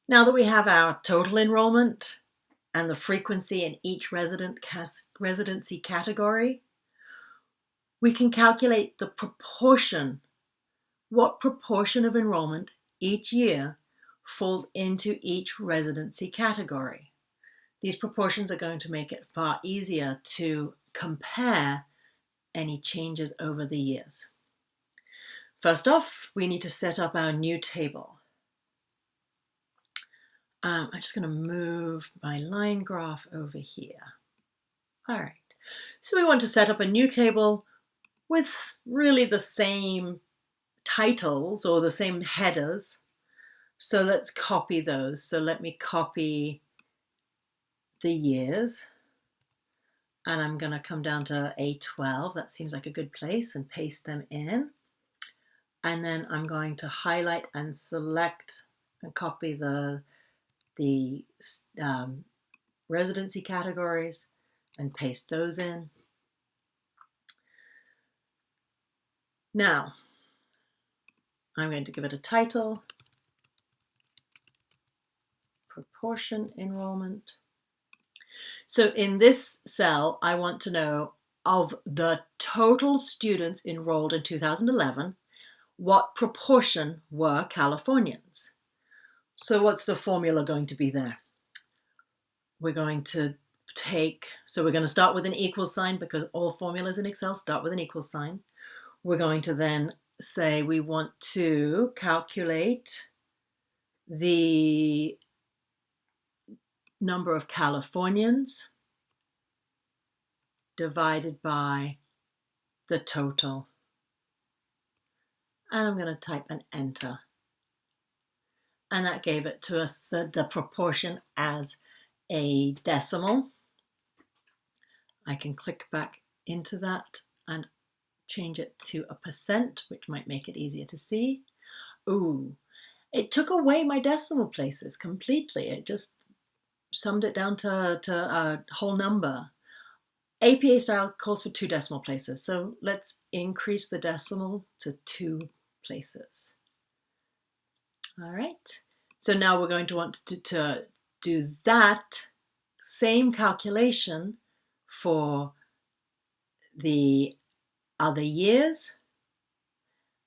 Now that we have our total enrollment and the frequency in each residency category, we can calculate the proportion, what proportion of enrollment each year falls into each residency category. These proportions are going to make it far easier to compare any changes over the years. First off, we need to set up our new table. I'm just going to move my line graph over here. All right, so we want to set up a new table with really the same titles or the same headers. So let's copy those. So let me copy the years, and I'm going to come down to A12. That seems like a good place, and paste them in. And then I'm going to highlight and select and copy the residency categories and paste those in. Now, I'm going to give it a title, proportion enrollment. So in this cell, I want to know of the total students enrolled in 2011, what proportion were Californians? So what's the formula going to be there? We're going to we're going to start with an equal sign because all formulas in Excel start with an equal sign. We're going to then say we want to calculate the number of Californians divided by the total. And I'm going to type an enter. And that gave it to us the proportion as a decimal. I can click back into that and change it to a percent, which might make it easier to see. Ooh, it took away my decimal places completely. It just summed it down to a whole number. APA style calls for 2 decimal places, so let's increase the decimal to 2 places. All right, so now we're going to want to do that same calculation for the other years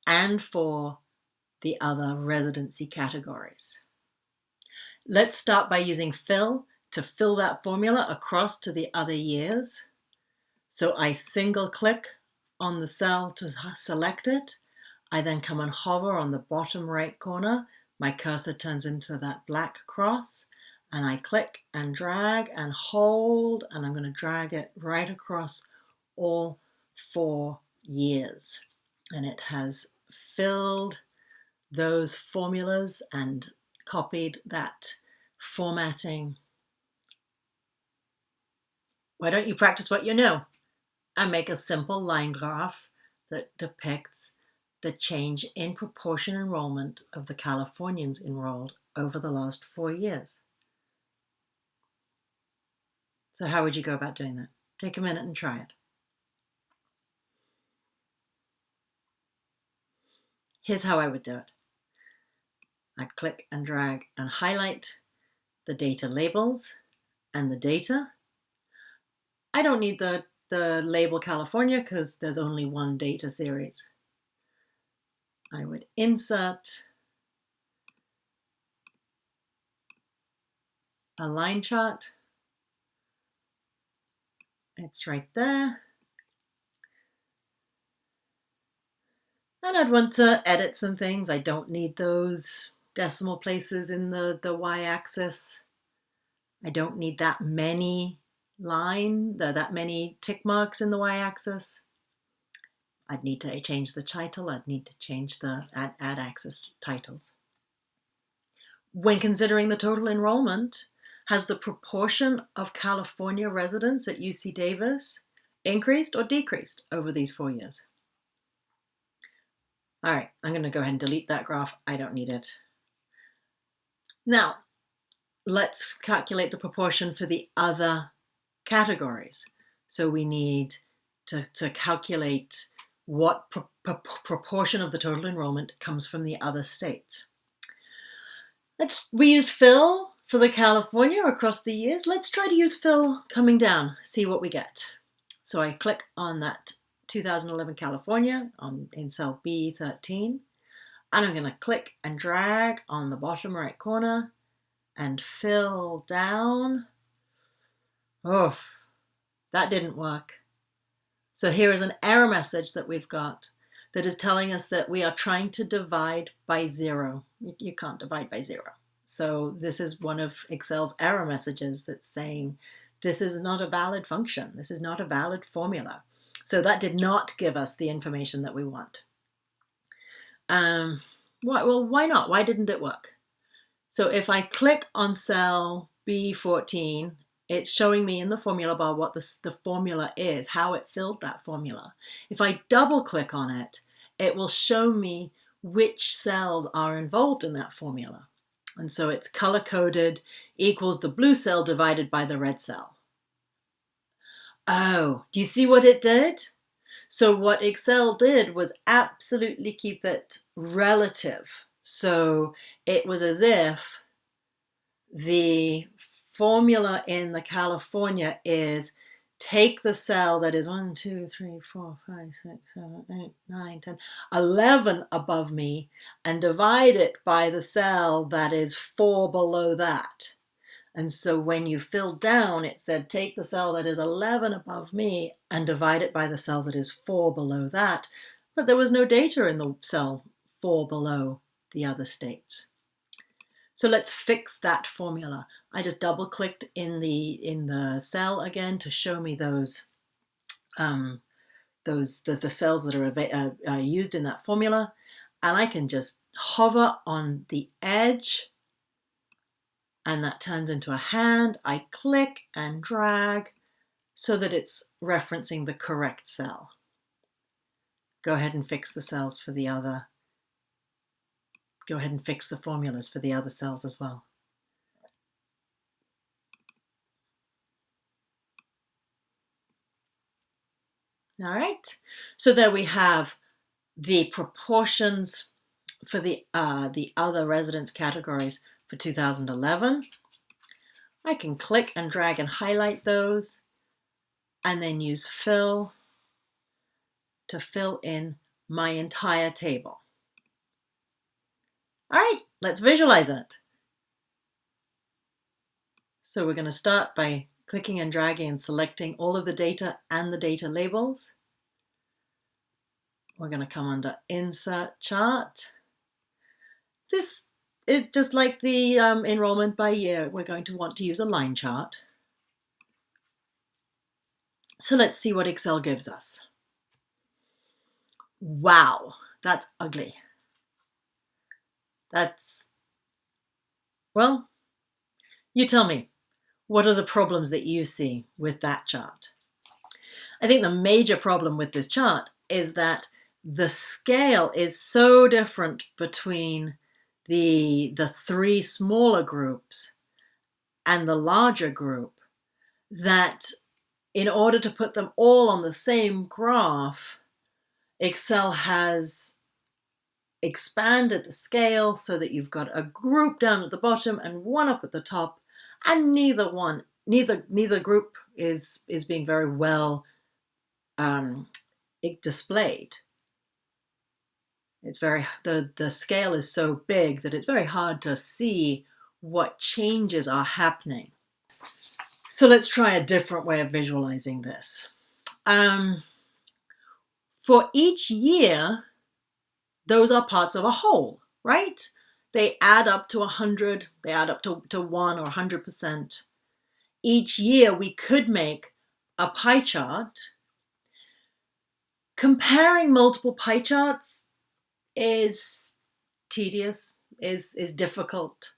and for the other residency categories. Let's start by using fill to fill that formula across to the other years. So I single click on the cell to select it. I then come and hover on the bottom right corner. My cursor turns into that black cross, and I click and drag and hold, and I'm going to drag it right across all 4 years. And it has filled those formulas and copied that formatting. Why don't you practice what you know and make a simple line graph that depicts the change in proportion enrollment of the Californians enrolled over the last 4 years? So how would you go about doing that? Take a minute and try it. Here's how I would do it. I'd click and drag and highlight the data labels and the data. I don't need the label California because there's only one data series. I would insert a line chart. It's right there. And I'd want to edit some things. I don't need those decimal places in the y-axis. I don't need that many that many tick marks in the y-axis. I'd need to change the title. I'd need to change the add axis titles. When considering the total enrollment, has the proportion of California residents at UC Davis increased or decreased over these 4 years? All right, I'm going to go ahead and delete that graph. I don't need it. Now, let's calculate the proportion for the other categories. So we need to calculate what proportion of the total enrollment comes from the other states. We used fill for the California across the years. Let's try to use fill coming down, see what we get. So I click on that 2011 California in cell B13, and I'm going to click and drag on the bottom right corner and fill down. Oof, that didn't work. So here is an error message that we've got that is telling us that we are trying to divide by 0. You can't divide by 0. So this is one of Excel's error messages that's saying this is not a valid function. This is not a valid formula. So that did not give us the information that we want. Well, why not? Why didn't it work? So if I click on cell B14, it's showing me in the formula bar what the formula is, how it filled that formula. If I double click on it, it will show me which cells are involved in that formula. And so it's color-coded equals the blue cell divided by the red cell. Oh, do you see what it did? So what Excel did was absolutely keep it relative. So it was as if the formula in the California is take the cell that is 1, 2, 3, 4, 5, 6, 7, 8, 9, 10, 11 above me and divide it by the cell that is 4 below that. And so when you filled down, it said take the cell that is 11 above me and divide it by the cell that is 4 below that. But there was no data in the cell 4 below the other states. So let's fix that formula. I just double clicked in the cell again to show me the cells that are used in that formula, and I can just hover on the edge and that turns into a hand. I click and drag so that it's referencing the correct cell. Go ahead and fix the cells for the other. Go ahead and fix the formulas for the other cells as well. All right, so there we have the proportions for the other residence categories for 2011. I can click and drag and highlight those and then use fill to fill in my entire table. All right, let's visualize it. So we're going to start by clicking and dragging and selecting all of the data and the data labels. We're going to come under Insert Chart. This is just like the enrollment by year. We're going to want to use a line chart. So let's see what Excel gives us. Wow, that's ugly. Well, you tell me, what are the problems that you see with that chart? I think the major problem with this chart is that the scale is so different between the 3 smaller groups and the larger group that in order to put them all on the same graph, Excel has expanded the scale so that you've got a group down at the bottom and one up at the top, and neither group is being very well displayed. It's the scale is so big that it's very hard to see what changes are happening. So let's try a different way of visualizing this. For each year, those are parts of a whole, right? They add up to 100, they add up to 1 or 100%. Each year we could make a pie chart. Comparing multiple pie charts is tedious, is difficult.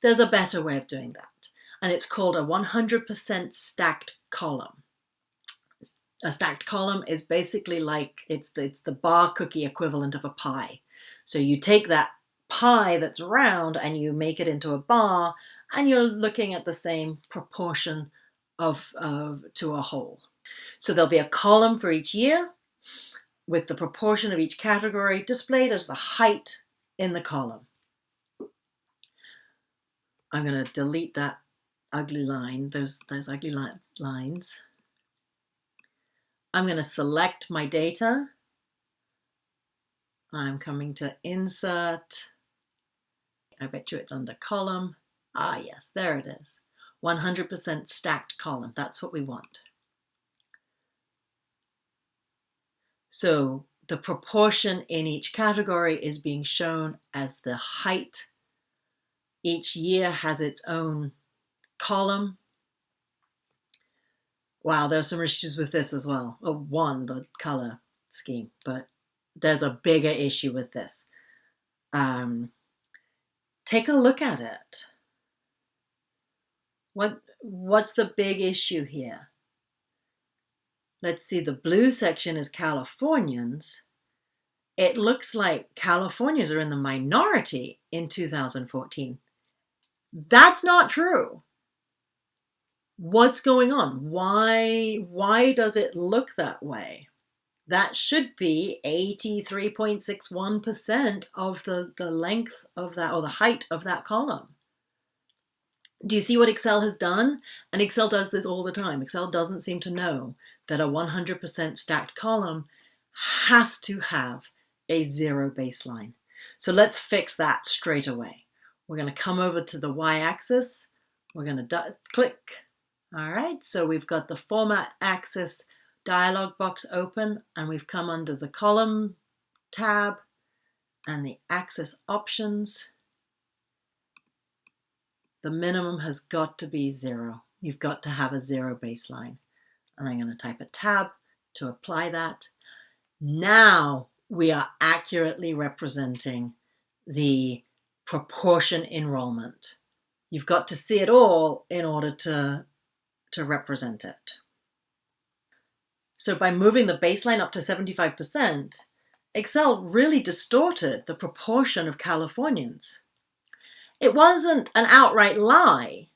There's a better way of doing that, and it's called a 100% stacked column. A stacked column is basically like it's the bar cookie equivalent of a pie. So you take that pie that's round and you make it into a bar, and you're looking at the same proportion to a whole. So there'll be a column for each year with the proportion of each category displayed as the height in the column. I'm going to delete that ugly line, those ugly lines. I'm going to select my data. I'm coming to insert. I bet you it's under column. Ah, yes, there it is. 100% stacked column. That's what we want. So the proportion in each category is being shown as the height. Each year has its own column. Wow, there's some issues with this as well. Oh, one, the color scheme, but there's a bigger issue with this. Take a look at it. What's the big issue here? Let's see, the blue section is Californians. It looks like Californians are in the minority in 2014. That's not true. What's going on? Why does it look that way? That should be 83.61% of the length of that, or the height of that column. Do you see what Excel has done? And Excel does this all the time. Excel doesn't seem to know that a 100% stacked column has to have a zero baseline. So let's fix that straight away. We're going to come over to the y-axis. We're going to click. All right, so we've got the Format Axis dialog box open, and we've come under the Column tab and the Axis Options. The minimum has got to be 0. You've got to have a 0 baseline. And I'm going to type a tab to apply that. Now we are accurately representing the proportion enrollment. You've got to see it all in order to represent it. So by moving the baseline up to 75%, Excel really distorted the proportion of Californians. It wasn't an outright lie.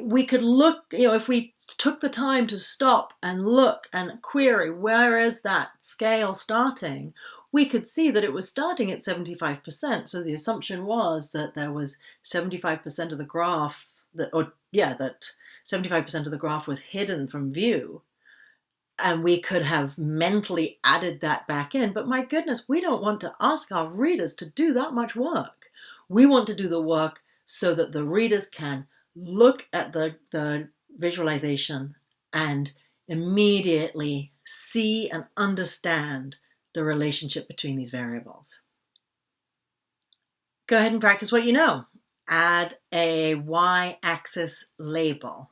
We could look, if we took the time to stop and look and query where is that scale starting, we could see that it was starting at 75%. So the assumption was that there was 75% of the graph, that 75% of the graph was hidden from view. And we could have mentally added that back in. But my goodness, we don't want to ask our readers to do that much work. We want to do the work so that the readers can look at the visualization and immediately see and understand the relationship between these variables. Go ahead and practice what you know. Add a y-axis label.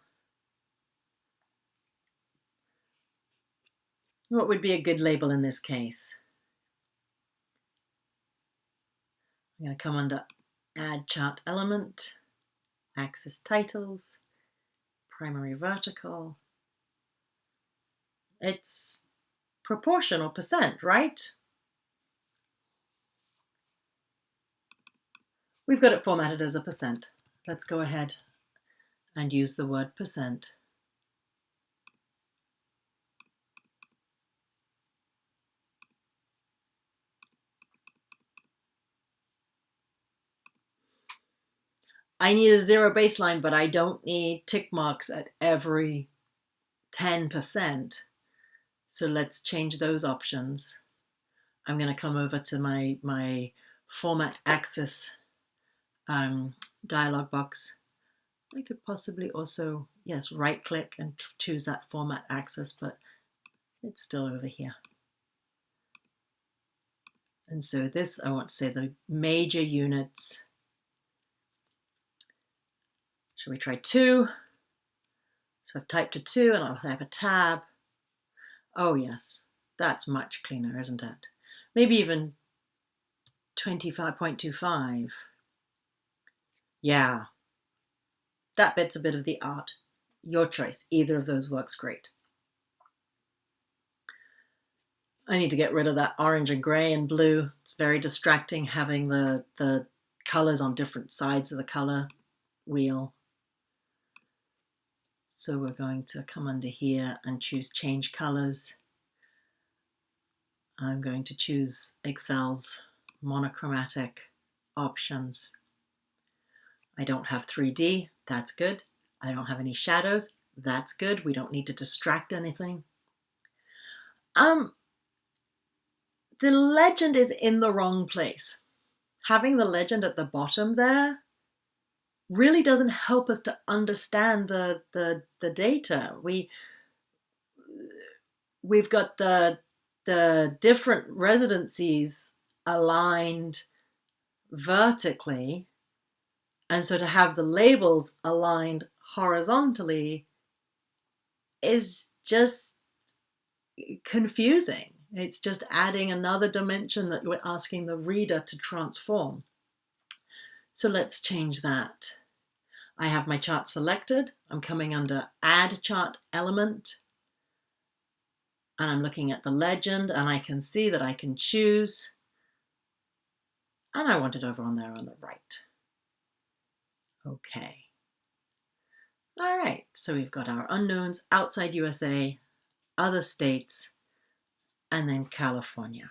What would be a good label in this case? I'm going to come under Add Chart Element, Axis Titles, Primary Vertical. It's proportion or percent, right? We've got it formatted as a percent. Let's go ahead and use the word percent. I need a 0 baseline, but I don't need tick marks at every 10%. So let's change those options. I'm going to come over to my Format Axis dialog box. I could possibly also, yes, right click and choose that Format Axis, but it's still over here. And so this, I want to say the major units. Shall we try 2? So I've typed a 2 and I'll type a tab. Oh yes, that's much cleaner, isn't it? Maybe even 25.25. Yeah, that bit's a bit of the art. Your choice, either of those works great. I need to get rid of that orange and gray and blue. It's very distracting having the colors on different sides of the color wheel. So we're going to come under here and choose Change Colors. I'm going to choose Excel's monochromatic options. I don't have 3D, that's good. I don't have any shadows, that's good. We don't need to distract anything. The legend is in the wrong place. Having the legend at the bottom there really doesn't help us to understand the data. We've got the different residencies aligned vertically, and so to have the labels aligned horizontally is just confusing. It's just adding another dimension that we're asking the reader to transform. So let's change that. I have my chart selected. I'm coming under Add Chart Element, and I'm looking at the legend, and I can see that I can choose, and I want it over on there on the right. Okay. All right, so we've got our unknowns outside USA, other states, and then California.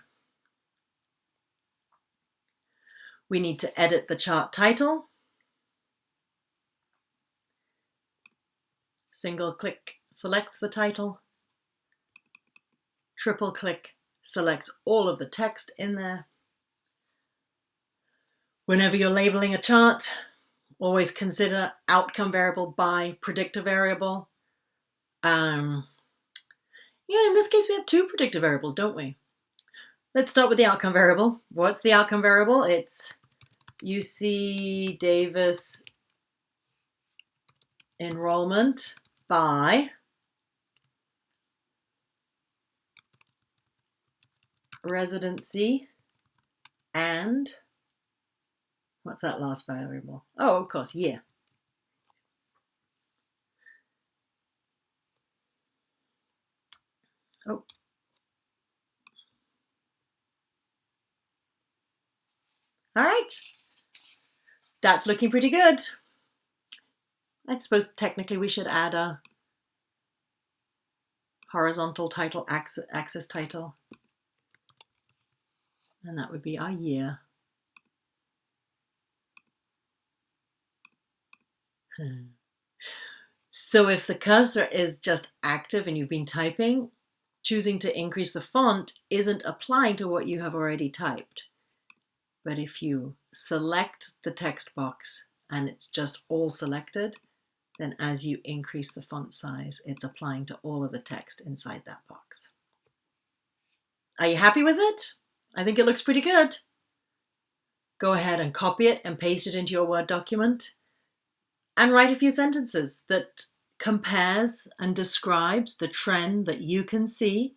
We need to edit the chart title. Single click selects the title. Triple click selects all of the text in there. Whenever you're labeling a chart, always consider outcome variable by predictor variable. In this case, we have two predictor variables, don't we? Let's start with the outcome variable. What's the outcome variable? It's UC Davis enrollment by residency and, what's that last variable? Oh, of course, year. Oh. All right. That's looking pretty good. I suppose technically we should add a horizontal title, axis title. And that would be our year. So if the cursor is just active and you've been typing, choosing to increase the font isn't applying to what you have already typed. But if you select the text box and it's just all selected, then as you increase the font size, it's applying to all of the text inside that box. Are you happy with it? I think it looks pretty good. Go ahead and copy it and paste it into your Word document and write a few sentences that compares and describes the trend that you can see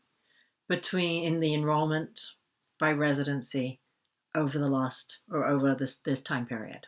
in the enrollment by residency over the last, or over this time period.